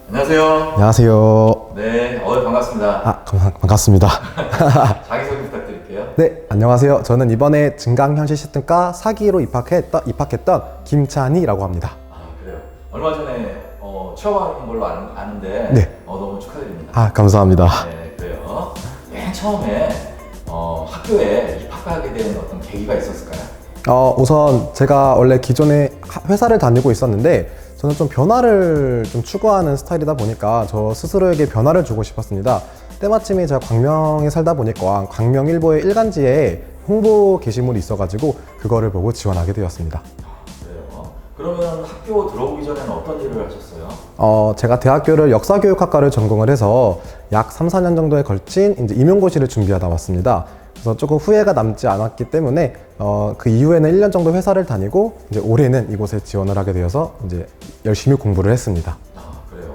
안녕하세요. 안녕하세요. 네, 반갑습니다. 반갑습니다. 자기소개 부탁드릴게요. 네, 안녕하세요. 저는 이번에 증강현실시스템과 4기로 입학했던 김찬희라고 합니다. 아, 그래요. 얼마 전에 취업한 걸로 아는데 네. 너무 축하드립니다. 아, 감사합니다. 네, 그래요. 맨 처음에 학교에 입학하게 된 어떤 계기가 있었을까요? 우선 제가 원래 기존에 회사를 다니고 있었는데 저는 좀 변화를 좀 추구하는 스타일이다 보니까 저 스스로에게 변화를 주고 싶었습니다. 때마침에 제가 광명에 살다 보니까 광명일보의 일간지에 홍보 게시물이 있어가지고 그거를 보고 지원하게 되었습니다. 그래요. 그러면 학교 들어오기 전에는 어떤 일을 하셨어요? 제가 대학교를 역사교육학과를 전공을 해서 약 3, 4년 정도에 걸친 이제 임용고시를 준비하다 왔습니다. 그래서 조금 후회가 남지 않았기 때문에 그 이후에는 1년 정도 회사를 다니고 이제 올해는 이곳에 지원을 하게 되어서 이제 열심히 공부를 했습니다. 아, 그래요.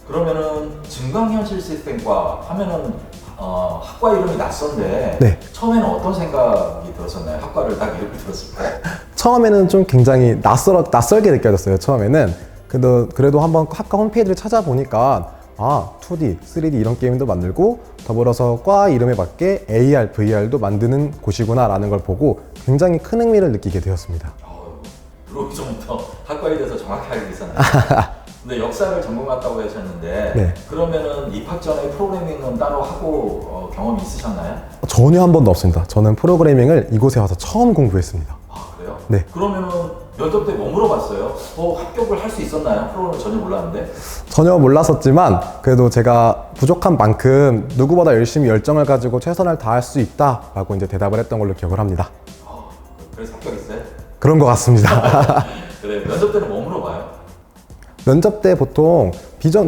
그러면은 증강현실 시스템과 하면은 학과 이름이 낯선데 네. 처음에는 어떤 생각이 들었었나요? 학과를 딱 이름을 들었을 때. 처음에는 좀 굉장히 낯설게 느껴졌어요. 처음에는. 그래도 한번 학과 홈페이지를 찾아보니까 2D, 3D 이런 게임도 만들고 더불어서 과 이름에 맞게 AR, VR도 만드는 곳이구나 라는 걸 보고 굉장히 큰 흥미를 느끼게 되었습니다. 들어오기 전부터 학과에 대해서 정확히 알고 있었나요? 근데 역사를 전공했다고 하셨는데 네. 그러면은 입학 전에 프로그래밍은 따로 하고 경험이 있으셨나요? 전혀 한 번도 없습니다. 저는 프로그래밍을 이곳에 와서 처음 공부했습니다. 아, 그래요? 네. 그러면은 면접 때 뭐 물어봤어요? 합격을 할 수 있었나요? 프로그램을 전혀 몰랐는데. 전혀 몰랐었지만 그래도 제가 부족한 만큼 누구보다 열심히 열정을 가지고 최선을 다할 수 있다라고 이제 대답을 했던 걸로 기억을 합니다. 그래서 합격했어요? 그런 것 같습니다. 그래, 면접 때는 뭐 물어봐요? 면접 때 보통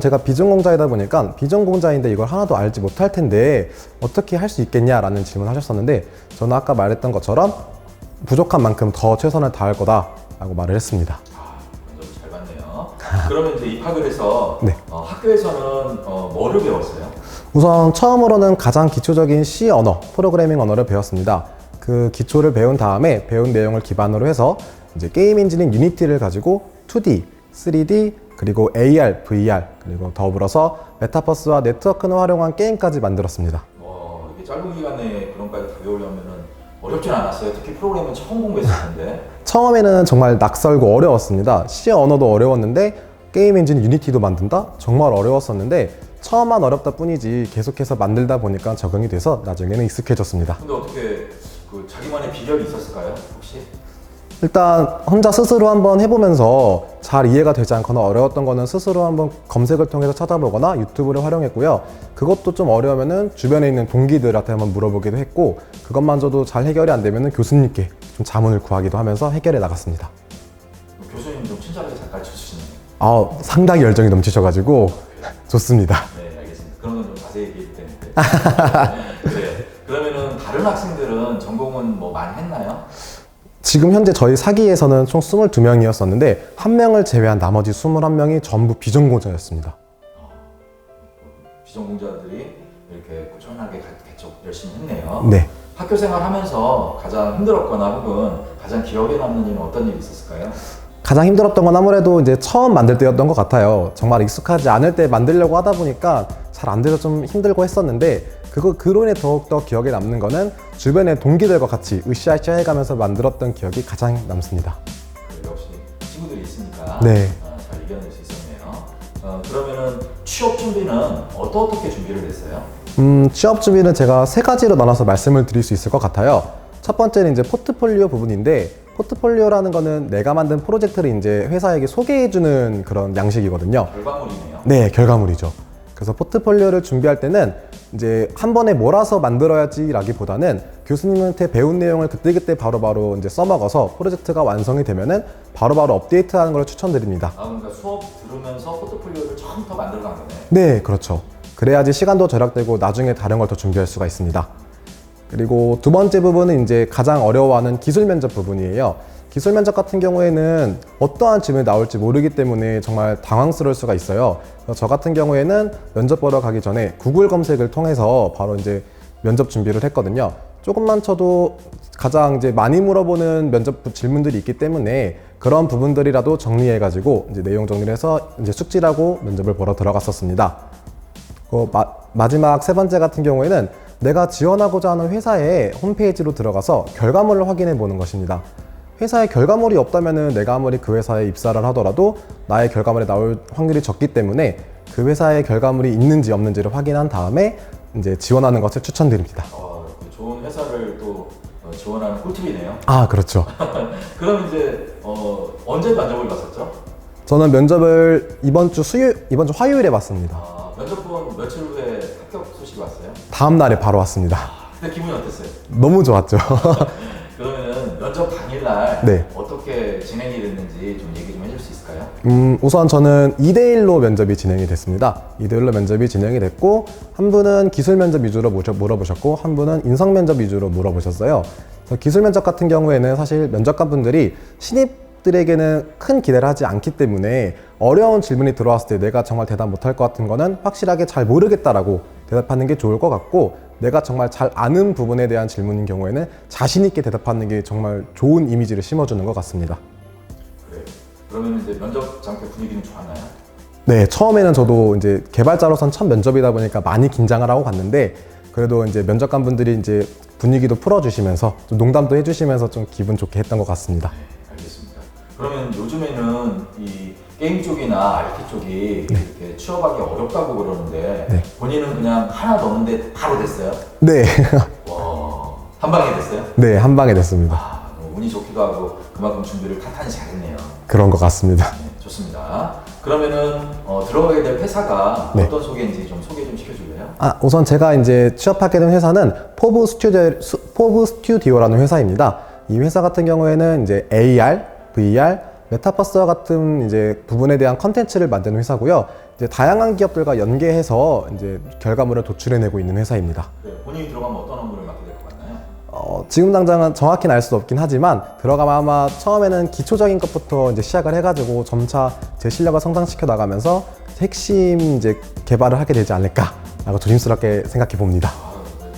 제가 비전공자이다 보니까 비전공자인데 이걸 하나도 알지 못할 텐데 어떻게 할 수 있겠냐라는 질문을 하셨었는데 저는 아까 말했던 것처럼 부족한 만큼 더 최선을 다할 거다라고 말을 했습니다. 면접 잘 봤네요. 그러면 이제 입학을 해서 네. 학교에서는 뭐를 배웠어요? 우선 처음으로는 가장 기초적인 C 언어, 프로그래밍 언어를 배웠습니다. 그 기초를 배운 다음에 배운 내용을 기반으로 해서 이제 게임 엔진인 유니티를 가지고 2D, 3D, 그리고 AR, VR, 그리고 더불어서 메타버스와 네트워크를 활용한 게임까지 만들었습니다. 이게 짧은 기간에 그런까지 다 배우려면은 어렵진 않았어요. 특히 프로그래밍 처음 공부했을 텐데. 처음에는 정말 낯설고 어려웠습니다. C 언어도 어려웠는데 게임 엔진 유니티도 만든다? 정말 어려웠었는데 처음만 어렵다 뿐이지 계속해서 만들다 보니까 적응이 돼서 나중에는 익숙해졌습니다. 근데 어떻게 자기만의 비결이 있었을까요? 혹시? 일단 혼자 스스로 한번 해보면서 잘 이해가 되지 않거나 어려웠던 거는 스스로 한번 검색을 통해서 찾아보거나 유튜브를 활용했고요. 그것도 좀 어려우면은 주변에 있는 동기들한테 한번 물어보기도 했고 그것만저도 잘 해결이 안 되면은 교수님께 좀 자문을 구하기도 하면서 해결해 나갔습니다. 교수님 좀 친절하게 잘 가르쳐 주시네요. 상당히 열정이 넘치셔가지고 좋습니다. 네, 알겠습니다. 그런 건 좀 자세히 얘기해도 되는데. 네. 그러면은 다른 학생들은 전공은 뭐 많이 했나요? 지금 현재 저희 4기에서는 총 22명이었었는데 한 명을 제외한 나머지 21명이 전부 비전공자였습니다. 비전공자들이 이렇게 꾸준하게 계속 열심히 했네요. 네. 학교 생활하면서 가장 힘들었거나 혹은 가장 기억에 남는 일은 어떤 일이 있었을까요? 가장 힘들었던 건 아무래도 이제 처음 만들 때였던 것 같아요. 정말 익숙하지 않을 때 만들려고 하다 보니까 잘 안 돼서 좀 힘들고 했었는데 그로 인해 더욱더 기억에 남는 거는 주변의 동기들과 같이 으쌰으쌰 해가면서 만들었던 기억이 가장 남습니다. 역시 친구들이 있으니까 네. 잘 이겨낼 수 있었네요. 그러면은 취업 준비는 어떻게 준비를 했어요? 취업 준비는 제가 3가지로 나눠서 말씀을 드릴 수 있을 것 같아요. 첫 번째는 이제 포트폴리오 부분인데 포트폴리오라는 거는 내가 만든 프로젝트를 이제 회사에게 소개해주는 그런 양식이거든요. 결과물이네요. 네, 결과물이죠. 그래서 포트폴리오를 준비할 때는 이제 한 번에 몰아서 만들어야지라기보다는 교수님한테 배운 내용을 그때그때 바로바로 이제 써먹어서 프로젝트가 완성이 되면은 바로바로 업데이트하는 걸 추천드립니다. 그러니까 수업 들으면서 포트폴리오를 처음부터 만들어간 거네. 네, 그렇죠. 그래야지 시간도 절약되고 나중에 다른 걸 더 준비할 수가 있습니다. 그리고 두 번째 부분은 이제 가장 어려워하는 기술 면접 부분이에요. 기술 면접 같은 경우에는 어떠한 질문이 나올지 모르기 때문에 정말 당황스러울 수가 있어요. 저 같은 경우에는 면접 보러 가기 전에 구글 검색을 통해서 바로 이제 면접 준비를 했거든요. 조금만 쳐도 가장 이제 많이 물어보는 면접 질문들이 있기 때문에 그런 부분들이라도 정리해가지고 이제 내용 정리를 해서 이제 숙지라고 면접을 보러 들어갔었습니다. 마지막 세 번째 같은 경우에는 내가 지원하고자 하는 회사의 홈페이지로 들어가서 결과물을 확인해 보는 것입니다. 회사에 결과물이 없다면은 내가 아무리 그 회사에 입사를 하더라도 나의 결과물에 나올 확률이 적기 때문에 그 회사의 결과물이 있는지 없는지를 확인한 다음에 이제 지원하는 것을 추천드립니다. 좋은 회사를 또 지원하는 꿀팁이네요. 아, 그렇죠. 그럼 이제 언제 면접을 봤었죠? 저는 면접을 이번 주 화요일에 봤습니다. 면접 본 며칠 후에 합격 소식이 왔어요? 다음 날에 바로 왔습니다. 그때 기분이 어땠어요? 너무 좋았죠. 그러면은 면접 당일날 네. 어떻게 진행이 됐는지 좀 얘기 좀 해줄 수 있을까요? 우선 저는 2대1로 면접이 진행이 됐습니다. 2대1로 면접이 진행이 됐고, 한 분은 기술 면접 위주로 물어보셨고, 한 분은 인성 면접 위주로 물어보셨어요. 기술 면접 같은 경우에는 사실 면접관 분들이 신입들에게는 큰 기대를 하지 않기 때문에 어려운 질문이 들어왔을 때 내가 정말 대답 못할 것 같은 거는 확실하게 잘 모르겠다라고 대답하는 게 좋을 것 같고, 내가 정말 잘 아는 부분에 대한 질문인 경우에는 자신 있게 대답하는 게 정말 좋은 이미지를 심어주는 것 같습니다. 그래. 그러면 이제 면접장 때 분위기는 좋았나요? 네, 처음에는 저도 이제 개발자로선 첫 면접이다 보니까 많이 긴장을 하고 갔는데, 그래도 이제 면접관 분들이 이제 분위기도 풀어주시면서 좀 농담도 해주시면서 좀 기분 좋게 했던 것 같습니다. 네, 알겠습니다. 그러면 요즘에는 이 게임 쪽이나 IT 쪽이 이렇게 취업하기 어렵다고 그러는데 네. 본인은 그냥 하나 넣었는데 바로 됐어요? 네. 와, 한 방에 됐어요? 네, 한 방에 됐습니다. 운이 좋기도 하고 그만큼 준비를 탄탄히 잘했네요. 그런 것 같습니다. 네, 좋습니다. 그러면은 들어가게 될 회사가 네. 어떤 소개인지 좀 소개 좀 시켜줄래요? 우선 제가 이제 취업하게 된 회사는 포브 스튜디오라는 회사입니다. 이 회사 같은 경우에는 이제 AR, VR, 메타버스와 같은 이제 부분에 대한 컨텐츠를 만드는 회사고요. 이제 다양한 기업들과 연계해서 이제 결과물을 도출해내고 있는 회사입니다. 네, 본인이 들어가면 어떤 업무를 맡게 될 것 같나요? 지금 당장은 정확히는 알 수 없긴 하지만 들어가면 아마 처음에는 기초적인 것부터 이제 시작을 해가지고 점차 제 실력을 성장시켜 나가면서 핵심 이제 개발을 하게 되지 않을까라고 조심스럽게 생각해 봅니다.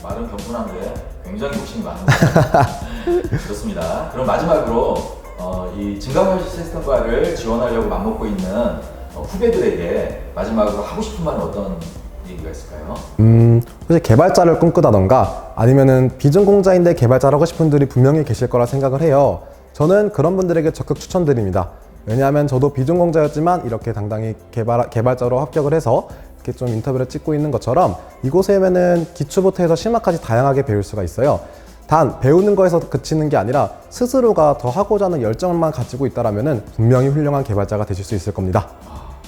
말은 겸손한데 굉장히 욕심이 많은 것 좋습니다. 그럼 마지막으로 이 증강현실 시스템과를 지원하려고 맘먹고 있는 후배들에게 마지막으로 하고 싶은 말은 어떤 얘기가 있을까요? 사실 개발자를 꿈꾸다던가 아니면은 비전공자인데 개발자를 하고 싶은 분들이 분명히 계실 거라 생각을 해요. 저는 그런 분들에게 적극 추천드립니다. 왜냐하면 저도 비전공자였지만 이렇게 당당히 개발자로 합격을 해서 이렇게 좀 인터뷰를 찍고 있는 것처럼 이곳에 오면은 기초부터 해서 심화까지 다양하게 배울 수가 있어요. 단 배우는 거에서 그치는 게 아니라 스스로가 더 하고자 하는 열정만 가지고 있다라면은 분명히 훌륭한 개발자가 되실 수 있을 겁니다.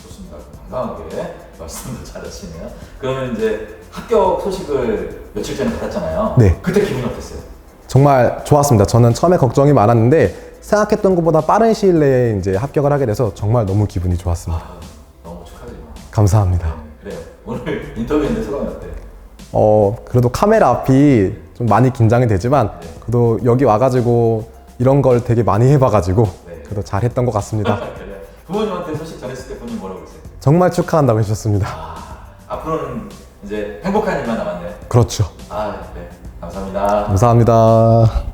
좋습니다. 당당하게 말씀도 잘하시네요. 그러면 이제 합격 소식을 며칠 전에 받았잖아요. 네. 그때 기분이 어땠어요? 정말 좋았습니다. 저는 처음에 걱정이 많았는데 생각했던 것보다 빠른 시일 내에 이제 합격을 하게 돼서 정말 너무 기분이 좋았습니다. 너무 축하드립니다. 감사합니다. 네, 그래요. 오늘 인터뷰했는데 소감이 어때요? 그래도 카메라 앞이 좀 많이 긴장이 되지만 그래도 여기 와가지고 이런 걸 되게 많이 해봐가지고 그래도 잘했던 것 같습니다. 그래요. 부모님한테 소식 전했을 때 본인 뭐라고 그랬어요? 정말 축하한다고 해주셨습니다. 앞으로는 이제 행복한 일만 남았네요. 그렇죠. 네. 감사합니다. 감사합니다.